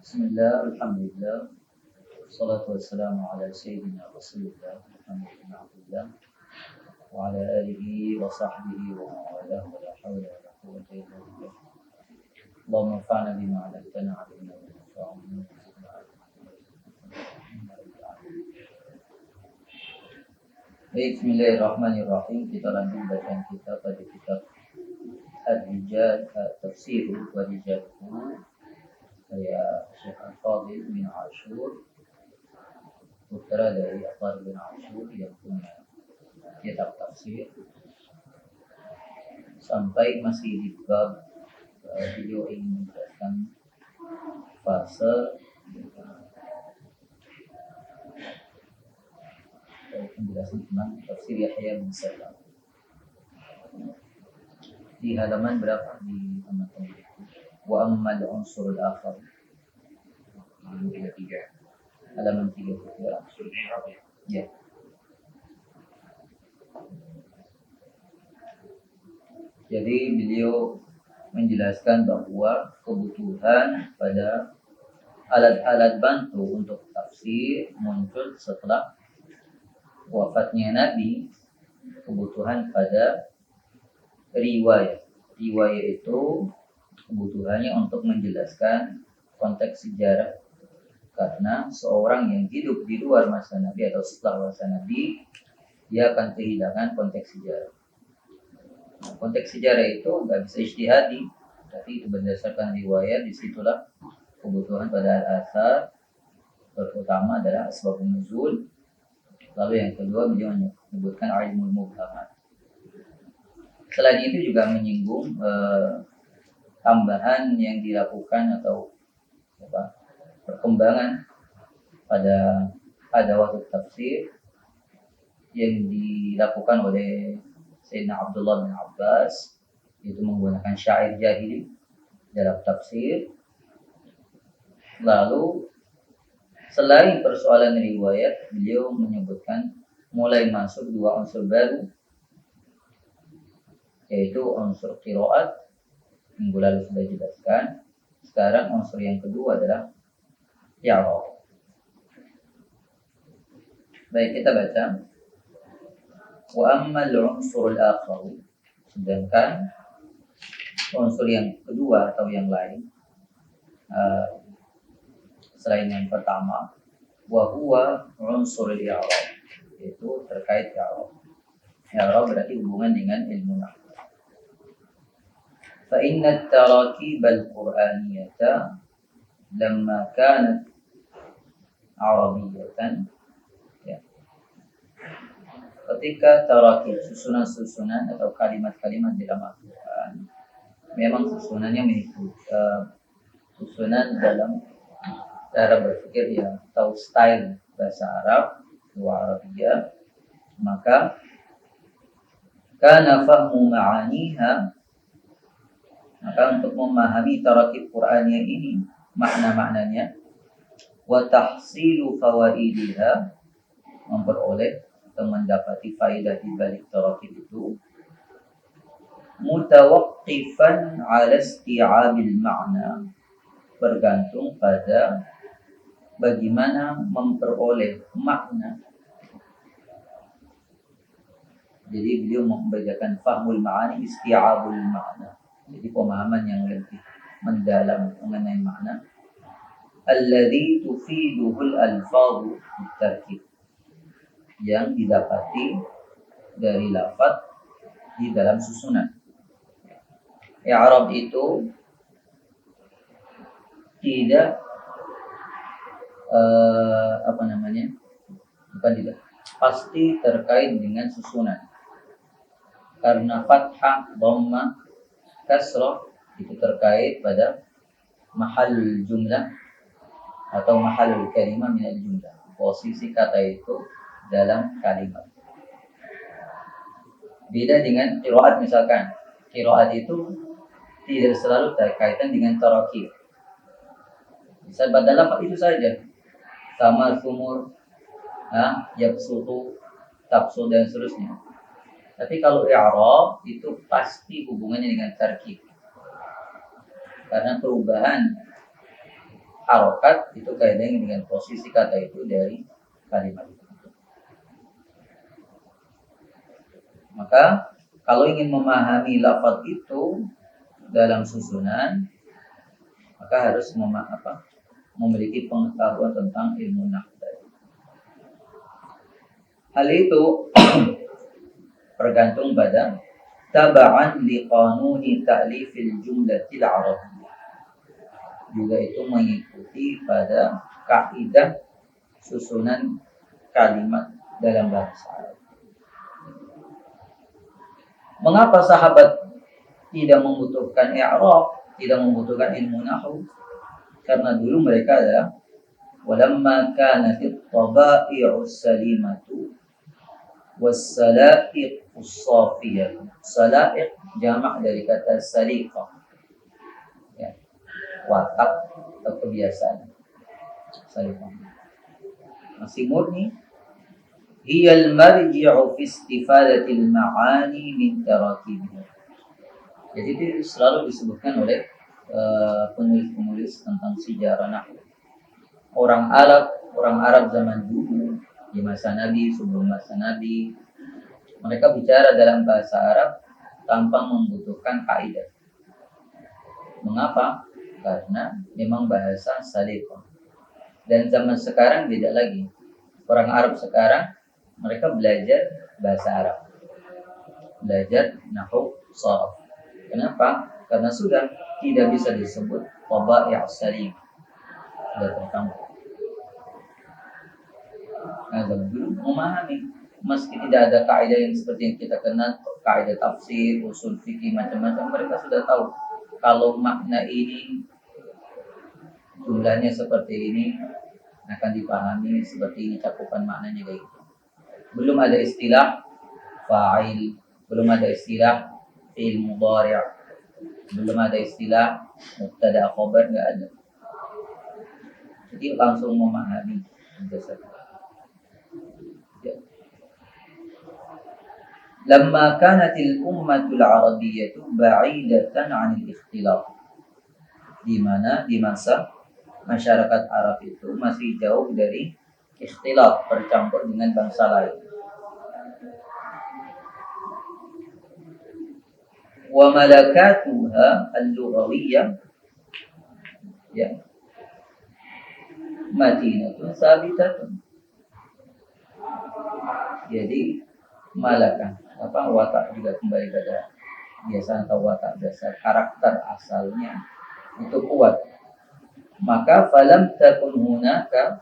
Bismillah, alhamdulillah, salatu wassalamu ala sayyidina Rasulullah Muhammad bin Abdullah wa ala alihi wa sahbihi wa mawalah wa la hawla wa la quwwata illa billah. Allahumma anfa'na bima 'allamtana 'allimna ma yanfa'una wa zidna 'ilma. Baik, bismillahirrahmanirrahim. Kita lanjut bacaan kita pada kitab Al-Rijal, Tafsir wa Rijaluhu saya Syekh Al-Fadil bin Ashur, putra dari Athar bin Ashur yang punya kitab tafsir, sampai masih di bab beliau ingin menjelaskan fase penjelasan tentang tafsir Yahya bin Salam. Di halaman berapa di teman-teman? Wa ammal unsur al-akhar, halaman 33. Halaman 33. Ya. Jadi beliau menjelaskan bahwa kebutuhan pada alat-alat bantu untuk tafsir muncul setelah wafatnya Nabi. Kebutuhan pada riwayat. Riwayat itu kebutuhannya untuk menjelaskan konteks sejarah. Karena seorang yang hidup di luar masa Nabi atau setelah masa Nabi, dia akan kehilangan konteks sejarah. Konteks sejarah itu nggak bisa ijtihadi, tapi itu berdasarkan riwayat. Disitulah kebutuhan pada al-athar. Pertama adalah asbabun nuzul. Lalu yang kedua beliau menyebutkan ilmul mubhamat. Selain itu juga menyinggung tambahan yang dilakukan atau perkembangan pada waktu tafsir yang dilakukan oleh Sayyidina Abdullah bin Abbas, itu menggunakan syair jahili dalam tafsir. Lalu selain persoalan riwayat, beliau menyebutkan mulai masuk dua unsur baru, yaitu unsur qiraat. Minggu lalu sudah dijelaskan. Sekarang unsur yang kedua adalah i'rab. Baik, kita baca. Wa ammal unsur al-akhar, sedangkan unsur yang kedua atau yang lain selain yang pertama, wa huwa unsur al-i'rab, yaitu terkait i'rab. I'rab berarti hubungan dengan ilmu nahwu. Fa inna at-tarakib al-Qur'aniyata lamma kanat Arabiyatan, ya. Ketika tarakib, susunan-susunan atau kalimat-kalimat dalam Al-Quran, memang susunannya mengikut susunan dalam cara berpikir ya, atau style bahasa Arab, luar Arabia, maka kana fahmu ma'aniha, maka untuk memahami tarakib Qur'aniyah ini, makna-maknanya, wa tahsilu fawaidiha, memperoleh atau mendapati faedah di balik tarakib itu, mutawaqqifan 'ala isti'abil ma'na, bergantung pada bagaimana memperoleh makna. Jadi beliau membacakan fahmul ma'ani, isti'abul ma'na. Jadi pemahaman yang lebih mendalam mengenai makna. Alladhi tufiduhul alfadhu bitarkib, yang didapati dari lafaz di dalam susunan. I'rab itu tidak pasti terkait dengan susunan. Karena fathah, dhamma, kasrah itu terkait pada mahalul jumlah atau mahalul kalimah minal jumlah, posisi kata itu dalam kalimat. Beda dengan qiraat, misalkan qiraat itu tidak selalu terkaitan dengan tarakib. Bisa pada lafaz itu saja, sama sumur, yabsutu, tabsu dan seterusnya. Tapi kalau i'rab itu pasti hubungannya dengan tarkib. Karena perubahan harokat itu kaitannya dengan posisi kata itu dari kalimat itu. Maka kalau ingin memahami lafaz itu dalam susunan, maka harus memiliki pengetahuan tentang ilmu nahwu. Hal itu bergantung pada taba'an li qanuni ta'lifil jumlatil arabiyyah. Juga itu mengikuti pada kaidah susunan kalimat dalam bahasa Arab. Mengapa sahabat tidak membutuhkan i'rab, tidak membutuhkan ilmu nahwu? Karena dulu mereka adalah walamma kanatit taba'i'us salimatu was-sala'iq as-safiyah. Sala'iq jamak dari kata saliqah. Ya, watak atau kebiasaan. Saliqah. Masih murni. Hiyal marji'u fi istifadatil ma'ani min tarakibih. Jadi itu selalu disebutkan oleh penulis-penulis tentang sejarah nahwu. Orang Arab zaman dulu, di masa Nabi, sebelum masa Nabi, mereka bicara dalam bahasa Arab tanpa membutuhkan kaidah. Mengapa? Karena memang bahasa saliqah. Dan zaman sekarang beda lagi. Orang Arab sekarang mereka belajar bahasa Arab, belajar nahwu sharaf. Kenapa? Karena sudah tidak bisa disebut tabai' salim, sudah tercampur. Nah, dulu memahami, meski tidak ada kaidah yang seperti yang kita kenal, kaidah tafsir, usul fikih macam-macam, mereka sudah tahu kalau makna ini jumlahnya seperti ini akan dipahami seperti ini, cakupan maknanya kayak gitu. Belum ada istilah fa'il, belum ada istilah fi'il mudhari', belum ada istilah mubtada khabar, enggak ada. Jadi langsung memahami dasar. Ya. Lamma kanatil ummatul arabiyyatu ba'idatan 'anil ikhtilaf. Di masa masyarakat Arab itu masih jauh dari ikhtilaf, bercampur dengan bangsa lain. Wa malakatuha al-lughawiyyah ya matinatun sabitatun. Jadi malakah watak juga kembali pada biasa atau watak dasar, karakter asalnya itu kuat. Maka falam takun hunaka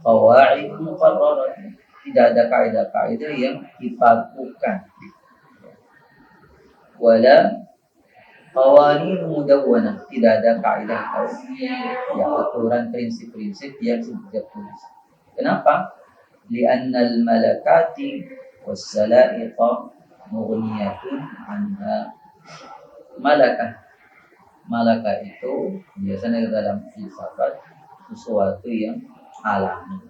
qawaid muqarrarah, tidak ada kaidah-kaidah yang dipakukan, wala qawanin mudawwanah, tidak ada kaidah ya aturan prinsip-prinsip yang sudah tulis. Kenapa? Li'annal malakati was-sala'iqa mughniyatun anha. Malakah itu biasanya dalam filsafat sesuatu yang alami.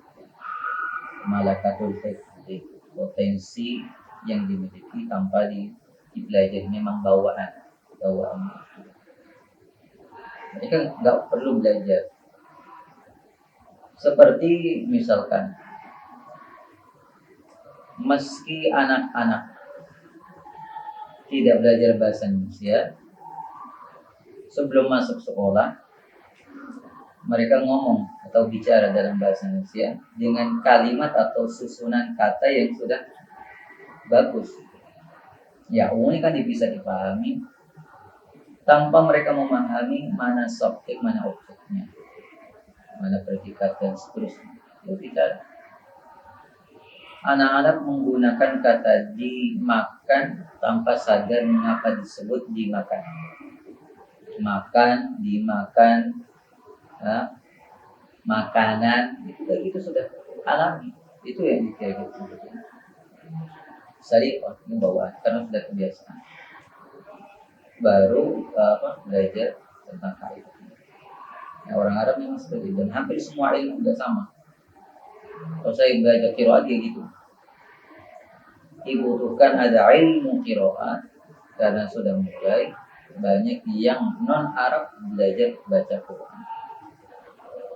Malakatul fikri, potensi yang dimiliki tanpa dipelajari, memang bawaan. Mereka nggak perlu belajar. Seperti misalkan, meski anak-anak tidak belajar bahasa Indonesia, sebelum masuk sekolah mereka ngomong atau bicara dalam bahasa Indonesia dengan kalimat atau susunan kata yang sudah bagus. Ya, umumnya kan bisa dipahami tanpa mereka memahami mana subjek, mana objeknya, mana predikat dan seterusnya. Itu bicara. Anak-anak menggunakan kata dimakan tanpa sadar mengapa disebut dimakan. Makan, dimakan, makanan, itu sudah alami. Itu yang dikira-kira sariqah, ini bawaan, karena sudah kebiasaan. Baru belajar tentang kaidah. Nah, orang Arab memang seperti itu, dan hampir semua ilmu juga sama. Kalau saya belajar qiraat kayak gitu, dibutuhkan ada ilmu qiraat karena sudah mulai banyak yang non Arab belajar baca Quran.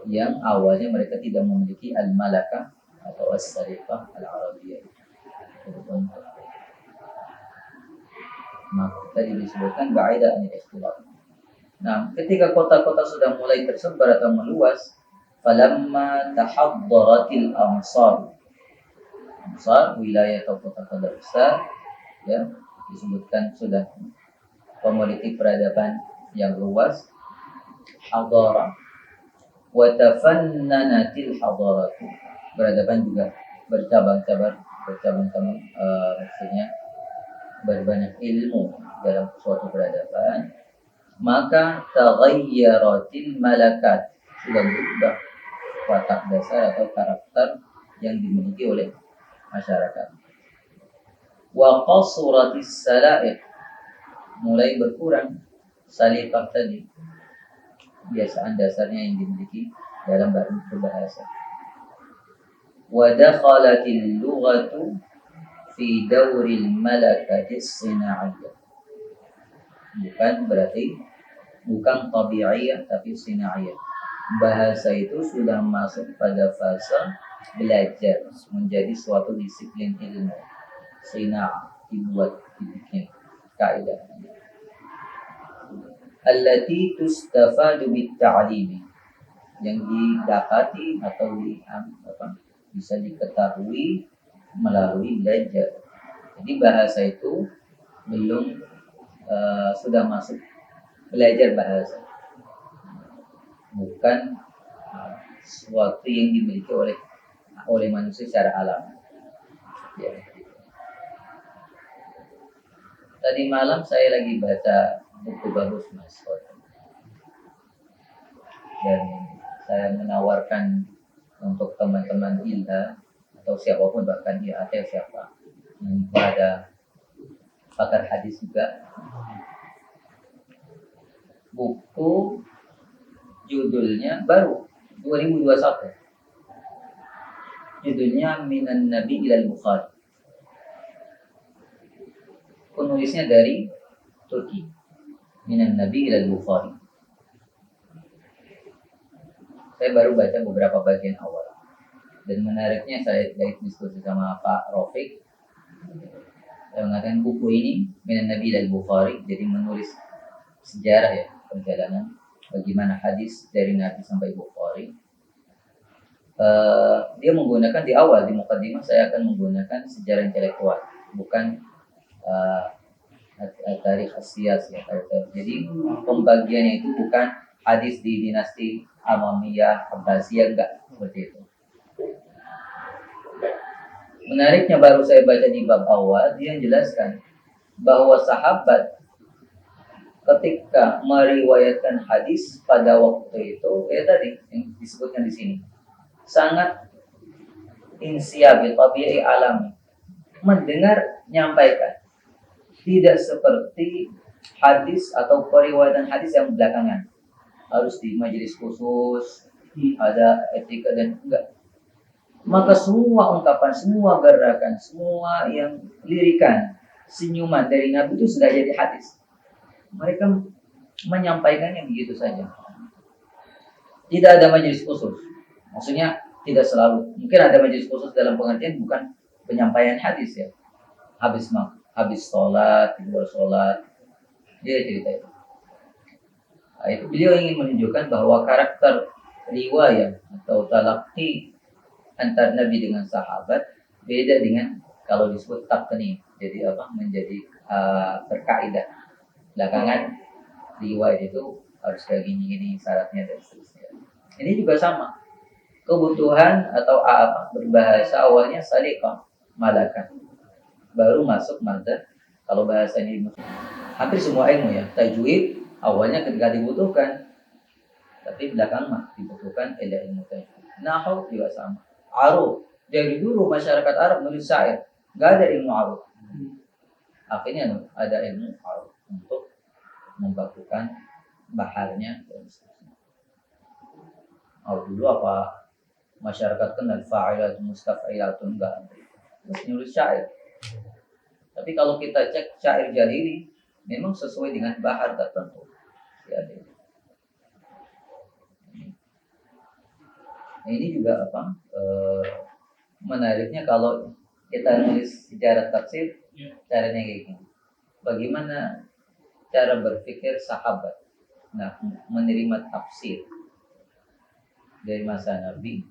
yang awalnya mereka tidak memiliki al-malakah atau as-sariqah al-arabiyah. Maka tadi disebutkan ba'ida anil ikhtilaf. Nah, ketika kota-kota sudah mulai tersebar atau meluas, falamma tahaddaratil amsar, wilayah atau kota-kota besar, ya, disebutkan sudah memiliki peradaban yang luas, hadara wa tafannanatil hadaratu, peradaban juga bercabang-cabang, maksudnya berbanyak ilmu dalam suatu peradaban, maka taghayyaratil malakat, sudah berubah watak dasar atau karakter yang dimiliki oleh masyarakat. Wa qasuratis sala'iq, mulai berkurang salifah tadi, kebiasaan dasarnya yang dimiliki dalam berbahasa. Wa dakhalatil lughatu fi dawril malakatis sina'iyah, bukan tabi'iyah tapi sina'iyah. Bahasa itu sudah masuk pada fase belajar, menjadi suatu disiplin ilmu. Sina'ah, dibikin kaidah. Allati tustafadu bitta'limi, yang didapati atau bisa diketahui melalui belajar. Jadi bahasa itu belum sudah masuk belajar bahasa, bukan sesuatu yang dimiliki oleh manusia secara alami. Ya. Tadi malam saya lagi baca buku bagus Mas, dan saya menawarkan untuk teman-teman ILHA atau siapapun, bahkan IAT siapa yang pada pakar hadis juga, buku judulnya baru 2021, judulnya Minan Nabi ilal Bukhari, penulisnya dari Turki. Minan Nabi ilal Bukhari. Saya baru baca beberapa bagian awal, dan menariknya saya diskusi sama Pak Rafiq. Saya mengatakan buku ini Minan Nabi ilal Bukhari, jadi menulis sejarah ya, perjalanan bagaimana hadis dari Nabi sampai Bukhari. Dia menggunakan di awal, di mukaddimah saya akan menggunakan sejarah intelektual, bukan tarikh as-siyas ya. Jadi pembagiannya itu bukan hadis di dinasti Amamiyah, Abbasiyah, enggak seperti itu. Menariknya baru saya baca di bab awal, dia menjelaskan bahwa sahabat ketika meriwayatkan hadis pada waktu itu, ya tadi yang disebutkan di sini, sangat insiabil, tabi'i, alami, mendengar, nyampaikan. Tidak seperti hadis atau periwayatan hadis yang belakangan harus di majelis khusus, ada etika dan enggak. Maka semua ungkapan, semua gerakan, semua yang lirikan, senyuman dari Nabi itu sudah jadi hadis. Mereka menyampaikannya begitu saja. Tidak ada majelis khusus. Maksudnya tidak selalu. Mungkin ada majelis khusus dalam pengertian bukan penyampaian hadis ya. Habis sholat, di luar sholat, dia cerita itu. Nah, itu beliau ingin menunjukkan bahwa karakter riwayah atau talaqi antar Nabi dengan sahabat beda dengan kalau disebut taqni. Jadi menjadi berkaidah. Belakangan riwayat itu harus kayak gini syaratnya dan seterusnya. Ini juga sama. Kebutuhan atau berbahasa awalnya saliqah, malakah. Baru masuk madzhab. Kalau bahasa ini hampir semua ilmu ya, tajwid awalnya ketika dibutuhkan, tapi belakang dibutuhkan ilmu tajwid. Nahwu juga sama. Aruf, dari dulu masyarakat Arab nulis syair, nggak ada ilmu aruf. Akhirnya ada ilmu aruf untuk membakukan baharnya. Dulu apa masyarakat kenal fa'ilatun mustaf'ilatun, enggak, terus nulis syair. Tapi kalau kita cek syair jahili, memang sesuai dengan bahar tertentu. Ya, Nah, ini juga menariknya kalau kita nulis sejarah tafsir, caranya kayak gini. Bagaimana cara berpikir sahabat menerima tafsir dari masa Nabi?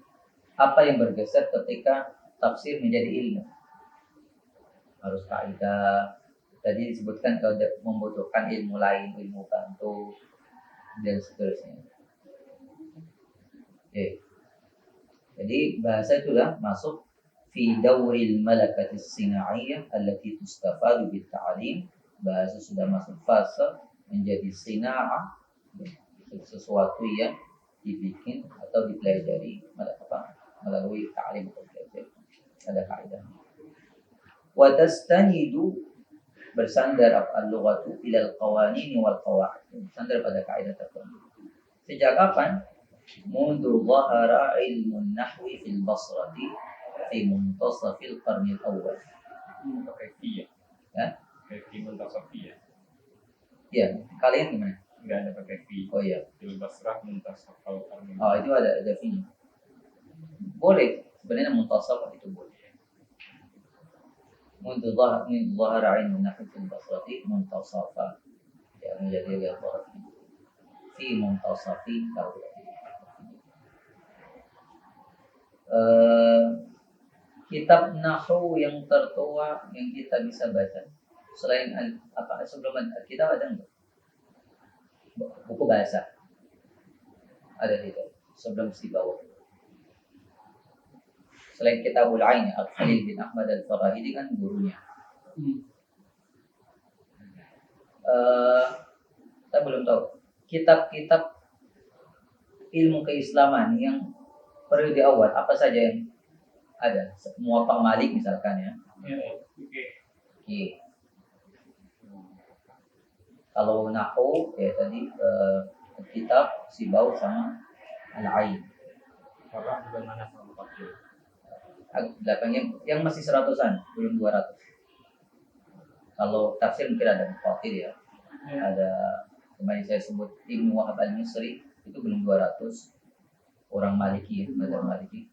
Apa yang bergeser ketika tafsir menjadi ilmu? Harus kaidah. Tadi disebutkan kalau membutuhkan ilmu lain, ilmu bantu dan seterusnya. Oke. Jadi bahasa itulah masuk fi dawril malakatis sinaiyah allati tustafadu bit ta'lim. Bahasa sudah masuk fase menjadi sina'ah, sesuatu yang dibikin atau dipelajari melalui ta'lim atau belajar. Ada kaidah. Wa tastanidu bersandar al-lughatu ila al-qawanin wal qawaid. Bersandar pada kaidah tertentu. Sejak kapan? Mundu dhahara ilmu nahwi fil basrati fi muntasafil qarni al-awwal. Kaifiyah. Ya? Kaifiyah muntasafiyah. Ya, kalian gimana? Enggak ada pakai fi. Oh iya. Fil basrah muntasafal qarni. Oh, itu ada fi-nya. Boleh, sebenarnya muntasaf itu boleh. Mundu dhahara ilmu nahwi fil basrati muntasafa. Ya, menjadi agak fi muntasafi kalau kitab nahwu yang tertua yang kita bisa baca selain sebelum kitab ada enggak? Buku bahasa ada tidak sebelum Sibawayh? Selain Kitabul Ain, Al-Khalil bin Ahmad Al-Farahidi kan gurunya. Kita belum tahu kitab-kitab ilmu keislaman yang periode awal apa saja yang ada. Muwatta Malik misalkan ya. Oke. Kalau nahwu ya tadi kitab Sibawayh sama Al-Ain. Orang juga mana sama Fakir. Belakangnya yang masih 100-an, belum 200. Kalau tafsir mungkin ada Fakir ya. Ada kemarin saya sebut Ibnu Wahab Al-Misri itu belum 200. Orang Maliki, mazhab Maliki.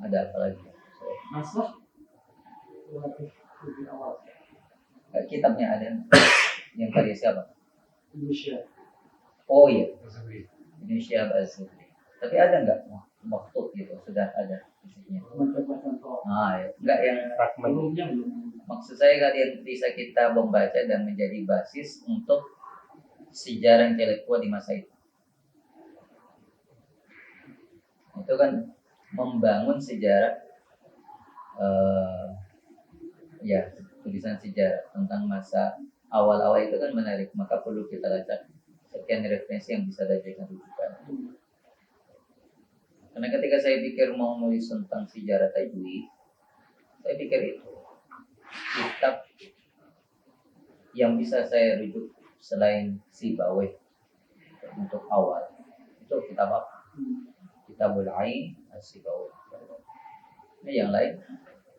Ada apa lagi? Masuk lebih awal. Kitabnya ada yang karya siapa? Indonesia. Oh iya, Indonesia Az-Zuhri. Tapi ada nggak maktub gitu? Sudah ada isinya. Ya. Nggak yang Belumnya belum. Maksud saya kalian bisa kita membaca dan menjadi basis untuk sejarah intelektual di masa itu. Itu kan membangun sejarah, tulisan sejarah tentang masa awal-awal itu kan menarik. Maka perlu kita lacak sekian referensi yang bisa dijadikan rujukan. Karena ketika saya pikir mau nulis tentang sejarah tajwid, saya pikir itu kitab yang bisa saya rujuk selain Sibawayh untuk awal itu kitab apa? Kitabul Ain As-Sibawayh. Nah, yang lain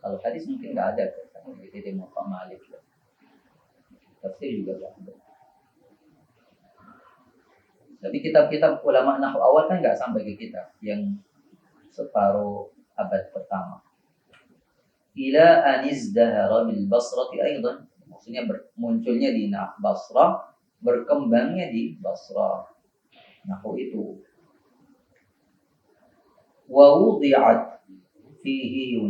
kalau hadis mungkin nggak ada kan itu Muwatta Malik. Tafsir juga nggak ada. Tapi kitab-kitab ulama nahwu awal kan nggak sampai ke kita yang separuh abad pertama. Ila anizdahara bil Basrati aidan. Maksudnya munculnya di Basrah, berkembangnya di Basrah. Nahwu itu. Wa wudi'at fihi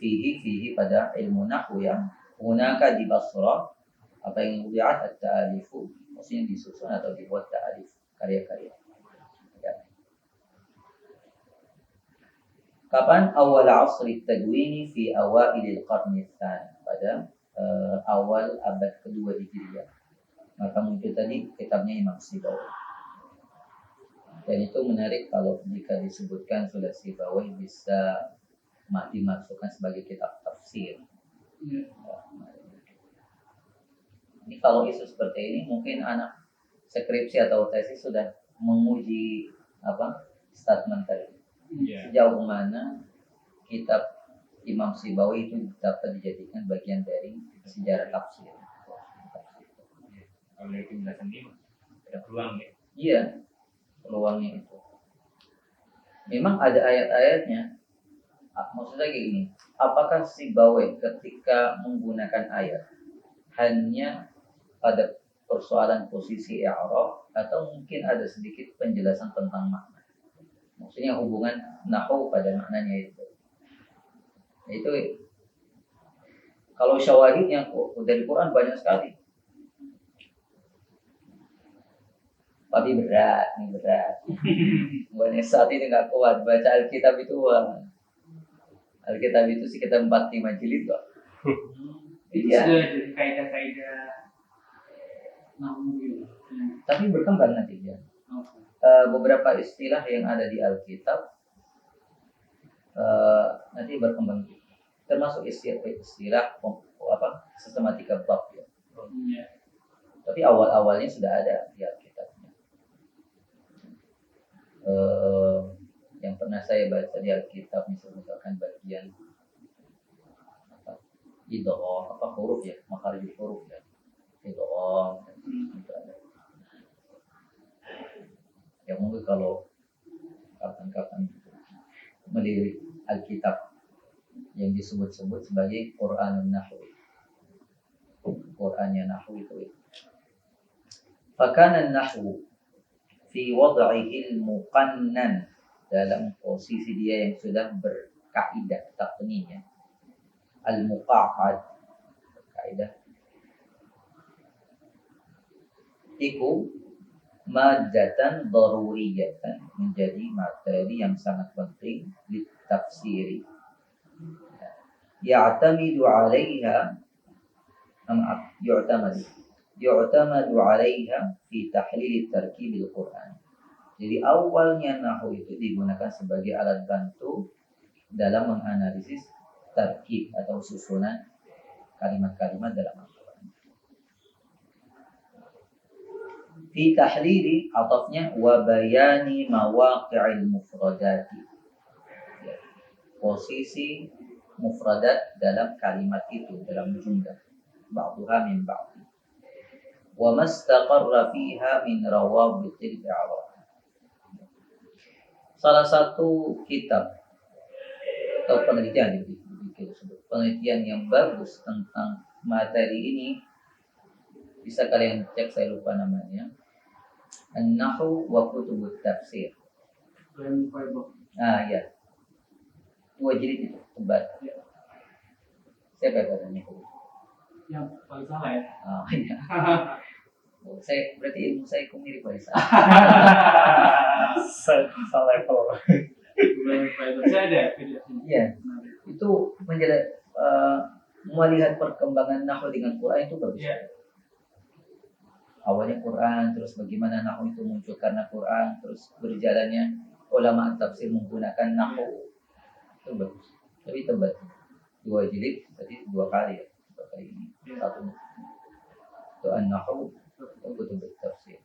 fihi pada ilmu nahwu ya. Hunaka di Basrah apa yang wudi'at at-ta'alifu, maksudnya disusun atau dibuat ta'alif karya-karya. Ya. Kapan? Awal asri tadwini fi awailil qarni tsani, pada awal abad kedua Hijriah. Maka muncul tadi kitabnya Imam Sibawayh. Dan itu menarik kalau jika disebutkan sudah Sibawayh bisa dimasukkan sebagai kitab tafsir. Ini kalau isu seperti ini mungkin anak skripsi atau tesis sudah menguji statement tadi. Sejauh mana kitab Imam Sibawayh itu dapat dijadikan bagian dari sejarah tafsir. Kalau dari penjelasan ini ada peluang ya? Iya, peluangnya itu. memang ada ayat-ayatnya. Maksudnya kayak gini, apakah Sibawaih ketika menggunakan ayat hanya pada persoalan posisi i'rab atau mungkin ada sedikit penjelasan tentang makna? Maksudnya hubungan nahwu pada maknanya itu. Itu kalau syawahidnya dari Quran banyak sekali. Tapi berat, ini berat. Bukannya saat ini nggak kuat baca Alkitab itu. Alkitab itu sekitar 4-5 jilid kok. Itu Iya. sudah jadi kaidah-kaidah nahu gitu. Tapi berkembang nanti ya. Beberapa istilah yang ada di Alkitab nanti berkembang. Termasuk istilah sistematika bab ya. Iya. Tapi awal-awalnya sudah ada di Alkitabnya. Yang pernah saya baca di Alkitab misalkan bagian idgham huruf ya, makharijul huruf ya. Idgham ya mungkin kalau kapan-kapan melirik Alkitab yang disebut-sebut sebagai Quranun Nahwi. Qurannya Nahwu itu. Fakana Nahwu fi wad'ihi al-muqannan, dalam posisi dia yang sudah berkaidah takninya. Al-muqa'ad, kaidah. Iku madatan daruriyatan, menjadi materi yang sangat penting di tafsiri. Ya'tamidu 'alaiha yu'tamadu 'alaiha fi tahlil tarkib al-Qur'an. Jadi awalnya nahwu itu digunakan sebagai alat bantu dalam menganalisis tarkib atau susunan kalimat-kalimat dalam Al-Quran. Fi tahlili atafnya wa bayani mawaqi'il mufradati. Posisi mufradat dalam kalimat itu, dalam jumlah. Ba'duha min ba'di. Wa mastaqarra fiha min rawabitil i'rab. Salah satu kitab atau penelitian yang bagus tentang materi ini, bisa kalian cek, saya lupa namanya, An-Nahwu wa Kutubut Tafsir. Ya, 2 jilid itu tebal. Siapa yang katanya? Yang paling salah ya. Iya. Saya berarti ilmu saya kok mirip Faisal. Selevel. Saya ada. Iya. Itu melihat perkembangan nahwu dengan Quran itu bagus. Iya. Awalnya Quran, terus bagaimana nahwu itu muncul karena Quran, terus berjalannya ulama tafsir menggunakan nahwu. Itu bagus. Tapi tebal. 2 jilid, berarti 2 kali ya. 2 kali ini. Satu. Itu an-nahwu, itu kutubut tafsir.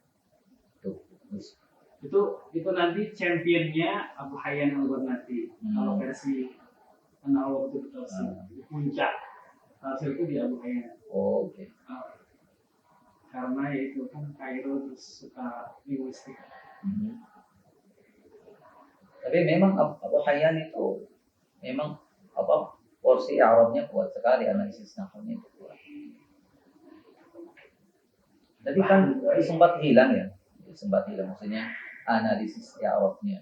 Tuh, bagus. Itu nanti championnya Abu Hayyan Al-Ghannati. Kalau versi An-Nahwu Kutubut Tafsir, puncak tafsir itu di Abu Hayyan. Oh, oke. Karena itu kan Kairo terus suka linguistik. Tapi memang Abu Hayyan itu memang porsi Arabnya kuat sekali, analisis nahwunya itu kuat. Tapi kan sempat hilang ya, maksudnya analisis Arabnya.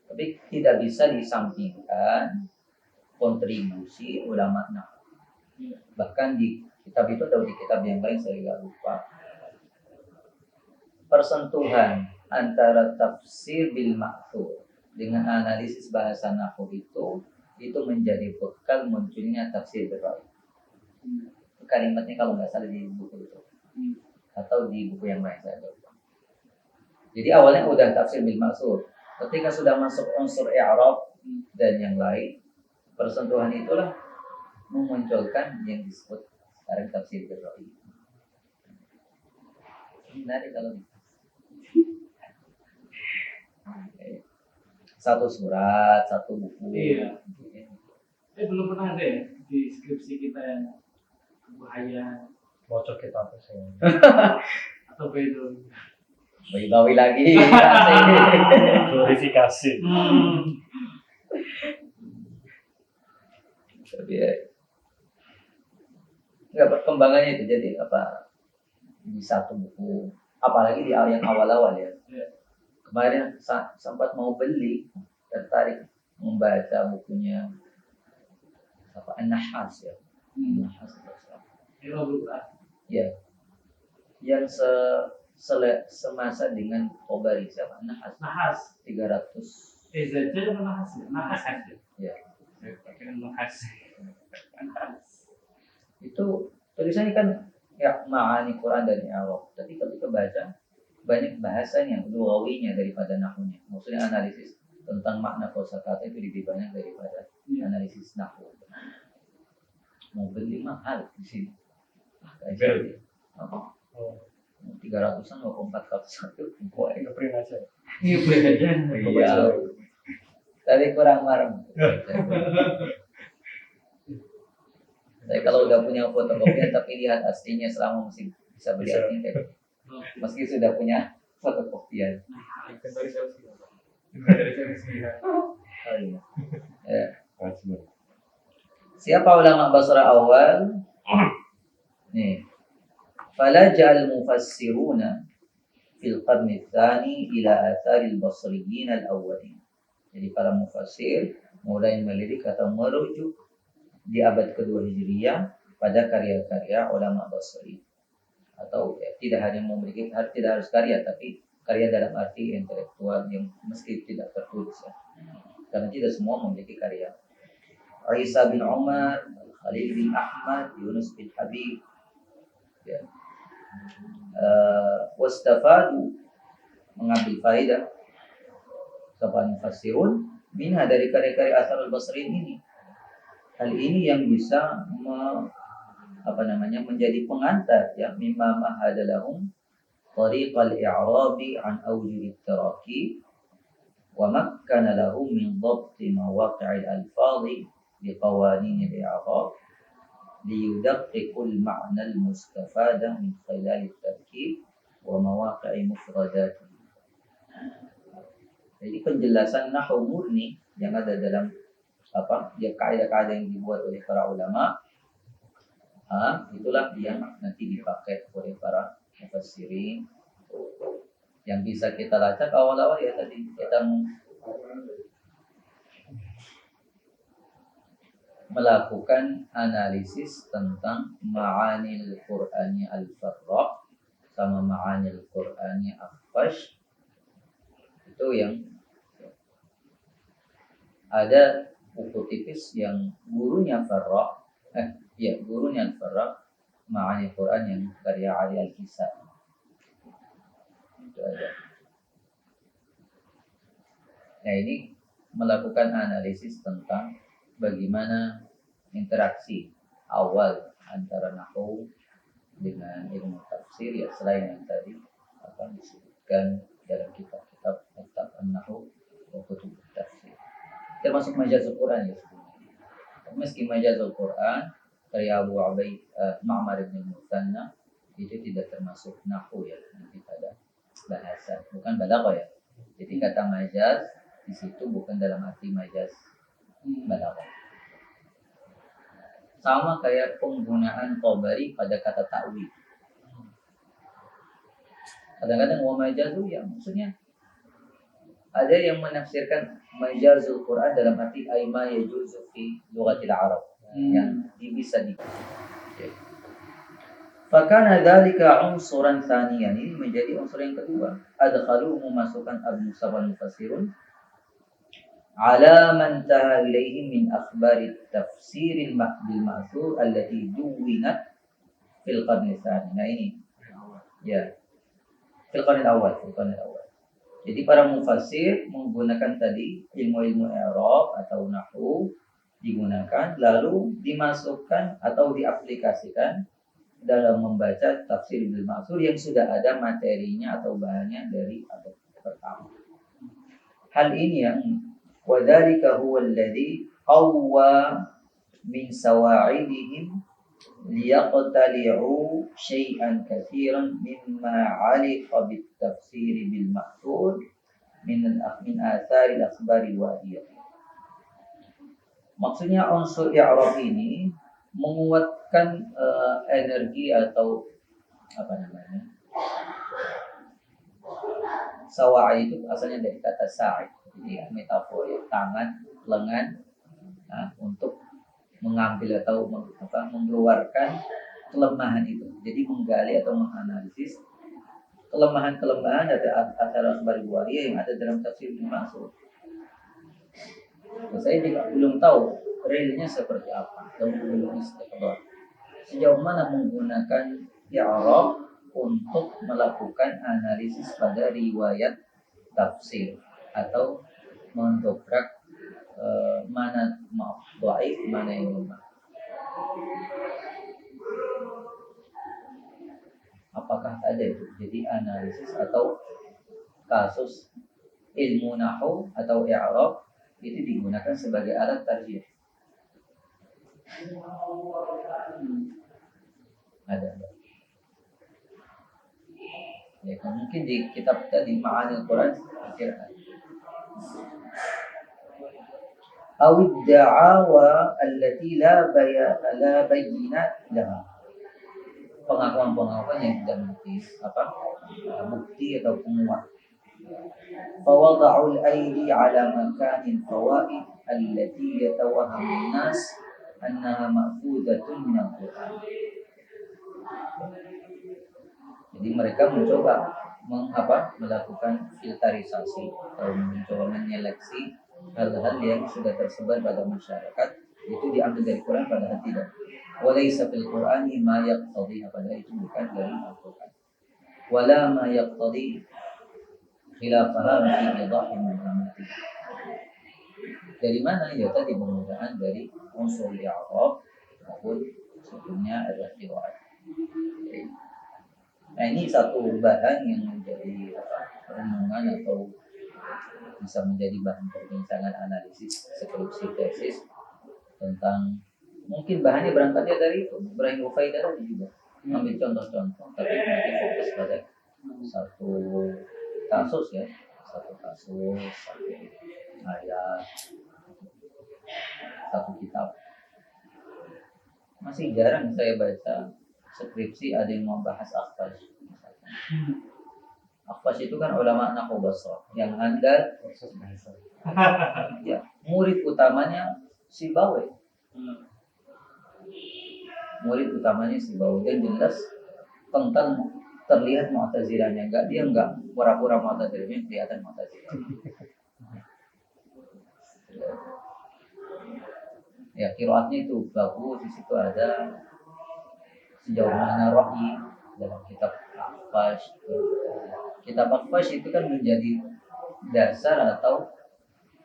Tapi tidak bisa disampingkan kontribusi ulama nahwu. Bahkan di kitab itu atau di kitab yang lain saya nggak lupa, persentuhan antara tafsir bil ma'thur dengan analisis bahasa nahwu itu menjadi bekal munculnya tafsir bil ra'i. Kalimatnya kalau nggak salah di buku itu atau di buku yang lain saya lupa. Jadi awalnya udah tafsir bil ma'thur, ketika sudah masuk unsur i'rab dan yang lain, persentuhan itulah memunculkan yang disebut sekarang tafsir bil ra'i. Menarik kalau satu surat, satu buku. Iya. Belum pernah ada ya di skripsi kita yang Abu Hayyan Bocor kita apa sih? atau Bedul. Bawi lagi. Glorifikasi. Tapi ya, nggak perkembangannya itu jadi apa di satu buku, apalagi di yang awal-awal ya. Kemarin sempat mau beli, tertarik membaca bukunya apa An-Nahas ya. An-Nahas ya, yang semasa dengan Kobari siapa Nahas 300 ZJ apa Nahas ya? Nahas ya. Akhirnya menghas. Itu tulisannya kan ya ma'ani Quran dan Arab, tapi ketika baca banyak bahasanya, lughawinya daripada nahwunya. Maksudnya analisis tentang makna kosakata itu lebih banyak daripada analisis nahwu. Mau beli mahal di sini. Kajian. Apa? 300-an atau 400-an itu boleh. Ngeprint aja. Iya. Tapi kurang marah. Saya kalau udah punya fotokopian tapi lihat aslinya selama masih bisa beli aslinya. Meski sudah punya fotokopian. Ya. Siapa ulama Basra awal? Nih. فلجأ المفسرون في القرن الثاني إلى آثار البصريين الأولين. Jadi para mufassir mulai melirik atau merujuk di abad kedua Hijriyah pada karya-karya ulama Basri. Atau ya, tidak hanya memiliki, tidak harus karya, tapi karya dalam arti intelektual yang meski tidak tertulis ya. Karena tidak semua memiliki karya. Isa bin Umar, Khalil bin Ahmad, Yunus bin Habib, ya. Wastafadu, mengambil faedah kepada mufassirun minha dari karya-karya asal al-Basri ini. Hal ini yang bisa menjadi pengantar ya mimma mahadalahum tariqal i'rabi an awjuh at-taraki wa makkana lahum min dhabt mawaqi' al-alfadhi bi qawanin al-i'rab liyudaqqiqu al-ma'na al-mustafada min khilal at-tarkib wa mawaqi' mufradat. Jadi penjelasan nahwu murni yang ada dalam kaidah-kaidah yang dibuat oleh para ulama, itulah yang nanti dipakai oleh para mufassirin. Yang bisa kita lacak awal-awal ya tadi kita melakukan analisis tentang ma'anil Qur'ani al-farra sama ma'anil Qur'ani al-fash. Itu yang ada buku tipis yang gurunya Farra, gurunya Farra Ma'ani Quran yang karya Ali Al-Kisah. Itu ada. Nah ini melakukan analisis tentang bagaimana interaksi awal antara nahwu dengan ilmu tafsir ya selain yang tadi akan disebutkan dalam kitab-kitab tentang nahwu wa kutub tafsir. Termasuk majazul Quran ya sebenarnya. Meski majazul Quran karya Abu Ubaid Ma'mar bin Muthanna itu tidak termasuk nahwu ya, nanti pada bahasa, bukan balaghah ya. Jadi kata majaz di situ bukan dalam arti majaz balaghah. Sama kayak penggunaan Tabari pada kata ta'wil. Kadang-kadang wa majazu ya maksudnya ada yang menafsirkan majazul Quran dalam arti aima yajuzu fi lughatil Arab yang bisa di. Fakana dzalika unsuran tsaniyan, ini menjadi unsur yang kedua. Adkhaluhu memasukkan Abu Musa al-Mufassirun ala man taha ilaihi min akhbari tafsiril bil ma'thur allati duwinat fil qarni tsani. Nah ini ya fil qarni awal. Jadi para mufassir menggunakan tadi ilmu-ilmu i'rab atau nahwu digunakan lalu dimasukkan atau diaplikasikan dalam membaca tafsir bil ma'thur yang sudah ada materinya atau bahannya dari abad pertama. Hal ini yang wadzalika huwa alladhi qawwa min sawa'idihim liyaqtali'u syai'an katsiran mimma 'aliqa bit-tafsir bil ma'thur min athari al-akhbari al-wahdiyah. Maksudnya unsur i'rab ini menguatkan energi atau apa namanya? Sawa'i itu asalnya dari kata sa'i. Jadi metafor ya, tangan, lengan untuk mengambil atau mengeluarkan kelemahan itu. Jadi menggali atau menganalisis kelemahan-kelemahan dari athar akhbari wahdiyah yang ada dalam tafsir Ibnu Mas'ud. Saya juga belum tahu realnya seperti apa dan belum istiqrar. Sejauh mana menggunakan i'rab untuk melakukan analisis pada riwayat tafsir atau mendobrak mana dhaif, mana yang lemah. Apakah ada itu? Jadi analisis atau kasus ilmu nahwu atau i'rab itu digunakan sebagai alat tarjih. Ada. Ya, mungkin di kitab tadi Ma'anil Quran kira-kira. Awid da'awa allati la bayyinat laha. Pengakuan-pengakuan yang tidak bukti atau penguat. Fawada'ul aidi ala makanin fawaid allati yatawahhamu an-nas annaha ma'khudatun min al-Qur'an. Jadi mereka mencoba melakukan filterisasi atau mencoba menyeleksi hal-hal yang sudah tersebar pada masyarakat itu diambil dari Quran padahal tidak. Walaysa fil Qur'ani ma yaqtadi, padahal itu bukan dari Al-Qur'an. Wala ma yaqtadi khilafaha fi idahi muhammadi. Dari mana? Ya tadi penggunaan dari unsur i'rab maupun sebelumnya ada riwayat. Nah, ini satu bahan yang menjadi renungan atau bisa menjadi bahan perbincangan analisis skripsi tesis tentang, mungkin bahannya berangkatnya dari itu Ibrahim Rufaidah tadi juga ambil contoh-contoh, tapi nanti fokus pada satu kasus ya, satu ayat, satu kitab. Masih jarang saya baca skripsi ada yang membahas Akhfash. Akhfash itu kan ulama nahwu Basrah yang andal ya, murid utamanya Sibawi. Murid utamanya Sibawi, dan jelas tentang terlihat Mu'tazilahnya, dia enggak pura-pura Mu'tazilahnya, kelihatan Mu'tazilah. Ya, qiraatnya itu bagus, di situ ada sejauh mana ra'i dalam kitab Akhfash. Kitab Akhfash itu kan menjadi dasar atau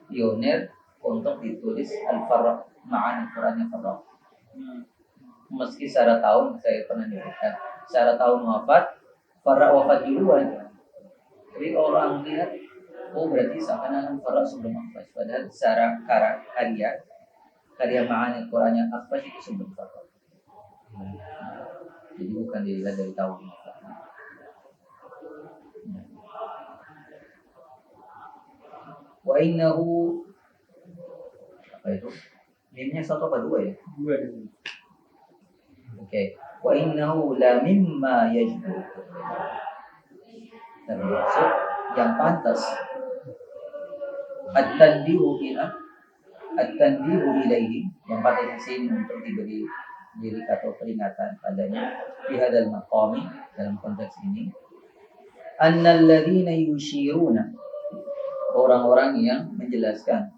pionir untuk ditulis Al-Farraq, Ma'ani Qurannya Farraq. Meski secara tahun saya pernah nyebutkan, secara tahun wafat Farraq wafat duluan. Jadi orang lihat, oh berarti seakan-akan Farraq sebelum Akhfash, padahal secara karya Ma'ani Qurannya Akhfash itu sebelum Farraq. Jadi bukan dilihat dari tahun wafat. Wa innahu, apa itu? Mimnya satu apa dua ya? Dua di sini. Oke. Wa innahu la mimma yajibu. Termasuk yang pantas at-tanbihu ilaihi, yang pantas di sini untuk diberi diri atau peringatan padanya di hadal maqami, dalam konteks ini, annal ladzina yushiruna, orang-orang yang menjelaskan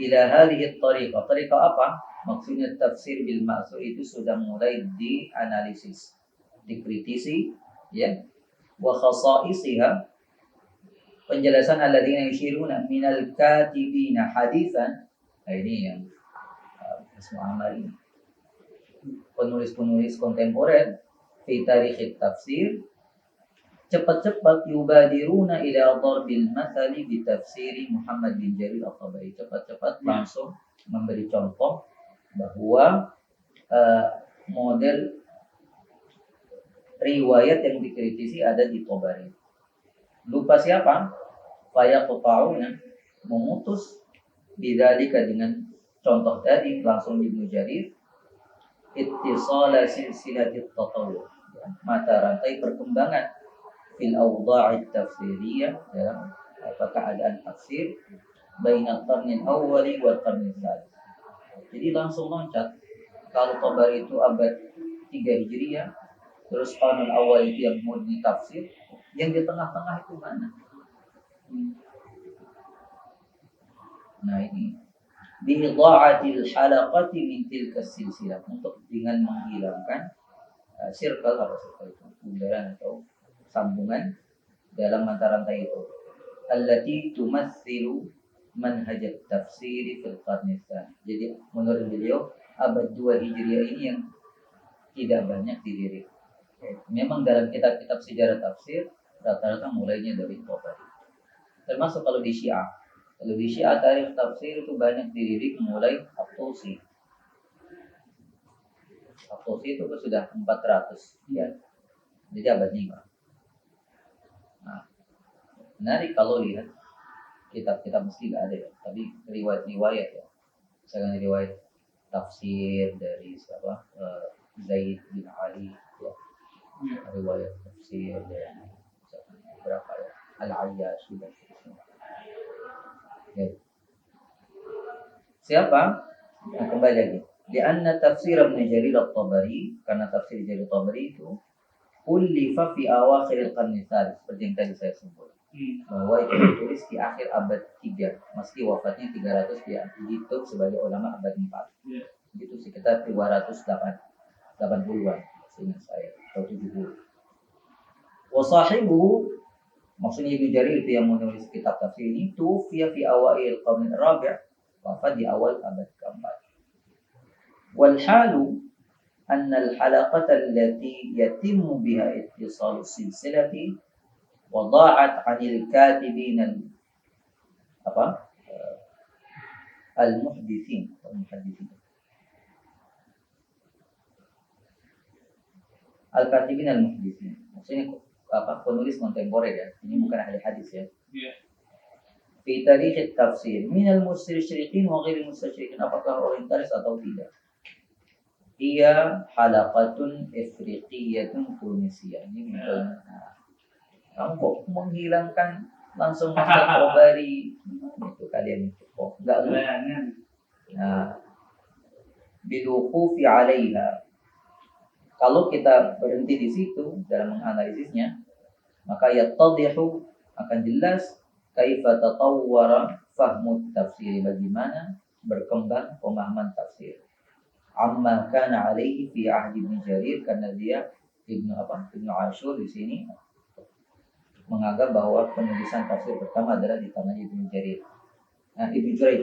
ila hadhihi tariqah. Tariqah apa? Maksudnya tafsir bil ma'thur itu sudah mulai dianalisis, dikritisi ya. Wa khasaisiha, penjelasan alladzina yushiruna minal katibina haditsan. Nah, ini yang semua amal ini, penulis-penulis kontemporer fi tarikh tafsir, cepat-cepat yubadiruna ila darbil mathali bi tafsiri Muhammad bin Jarir al-Tabari, cepat-cepat langsung memberi contoh bahwa model riwayat yang dikritisi ada di Tabari. Lupa siapa? Fayaqta'una, memutus bidzalika dengan contoh tadi langsung Ibnu Jarir, ittisala silsilatit tatawwu, mata rantai perkembangan fil awdha'i tafsiriyah, dalam keadaan tafsir baina qarnil awwali wal qarnil tsalits. Jadi langsung loncat. Kalau Tabari itu abad 3 Hijriah, terus qarnul awal itu yang murni tafsir, yang di tengah-tengah itu mana? Nah ini biidha'atil halaqati min tilka silsilah, untuk dengan menghilangkan circle itu bundaran atau sambungan dalam mata rantai itu, allati tumatsilu manhaj tafsir fil qarni tsani. Jadi menurut beliau abad 2 Hijriah ini yang tidak banyak dilirik. Memang dalam kitab-kitab sejarah tafsir rata-rata mulainya dari Tabari. Termasuk kalau di Syiah. Kalau di Syiah tarikh tafsir itu banyak dilirik mulai At-Tusi. At-Tusi itu sudah 400 ya. Jadi abad 5. Nah, menarik kalau lihat kitab-kitab mesti nggak ada ya, tapi riwayat-riwayat ya. Misalkan riwayat tafsir dari siapa? Zaid bin Ali ya. Riwayat tafsir dari berapa ya? Al-Ayyash dan seterusnya. Ya. Siapa? Nah, kembali lagi. Karena tafsir Ibnu Jarir At-Tabari, karena tafsir Jarir At-Tabari itu ulifa fi awakhir al-qarn ats-tsalits, seperti yang tadi saya sebut. Bahwa itu ditulis di akhir abad 3, meski wafatnya 300 dia dihitung sebagai ulama abad 4. Itu sekitar 280-an, seingat saya, atau 70. Wa sahibu, maksudnya Ibnu Jarir itu yang menulis kitab tafsir ini, tufiya fi awail qarn ar-rabi', wafat di awal abad keempat. Wal halu anna al-halaqata allati yatimmu biha ittisalu silsilati wada'at 'anil katibin al-muhaddithin. Al-katibin al-muhaddithin. Maksudnya penulis kontemporer ya. Ini bukan ahli hadis ya. Fi tarikh tafsir min al-mustasyriqin wa ghairi mustasyriqin, apakah orientalis atau tidak. Ia halaqatun ifriqiyatun tunisiyah. Ini misalnya kamu kok menghilangkan langsung masuk Tabari, itu kalian itu kok enggak lumayan. Nah, biluqufi 'alaiha. Kalau kita berhenti di situ dalam menganalisisnya, maka yattadihu, akan jelas kaifa tatawwara fahmu tafsir, bagaimana berkembang pemahaman tafsir. Amma kana alaihi fi ahdi Ibnu Jarir, karena dia Ibnu Ashur di sini menganggap bahwa penulisan tafsir pertama adalah di tangan Ibnu Jarir. Nah, Ibnu Jurayj.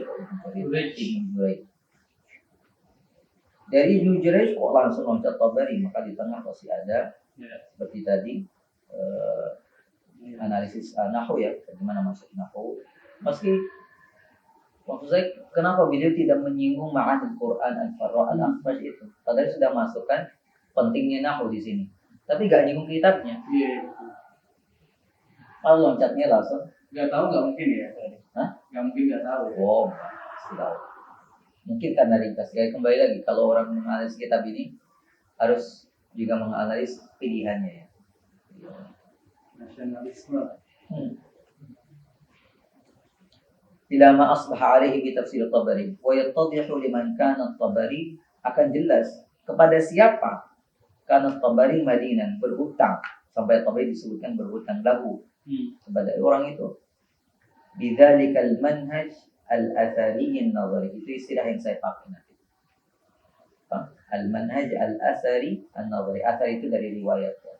Dari Ibnu Jurayj kok langsung loncat Tabari, maka di tengah masih ada seperti tadi analisis nahwu ya, bagaimana masuk nahwu. Meski maksud saya, kenapa beliau tidak menyinggung ma'anil Quran al-Farra al-Akhfaj itu? Padahal sudah masukkan pentingnya nahwu di sini, tapi gak nyinggung kitabnya. Kalau loncatnya langsung, Gak mungkin ya. Hah? Gak mungkin gak tahu. Oh, sudah. Mungkin karena ringkas. Kayak kembali lagi, kalau orang menganalisis kitab ini harus juga menganalisis pilihannya ya. Nasionalisme. Ila ma asbaha alaihi bi tafsir Tabari wa yattadihu liman kana Tabari, akan jelas kepada siapa kana Tabari madinan, berhutang, sampai Tabari disebutkan berhutang lahu kepada orang itu. Bidzalikal manhaj al-athari an-nazari, itu istilah yang saya pakai nanti. Al-manhaj al-athari an-nazari. Athar itu dari riwayat ya.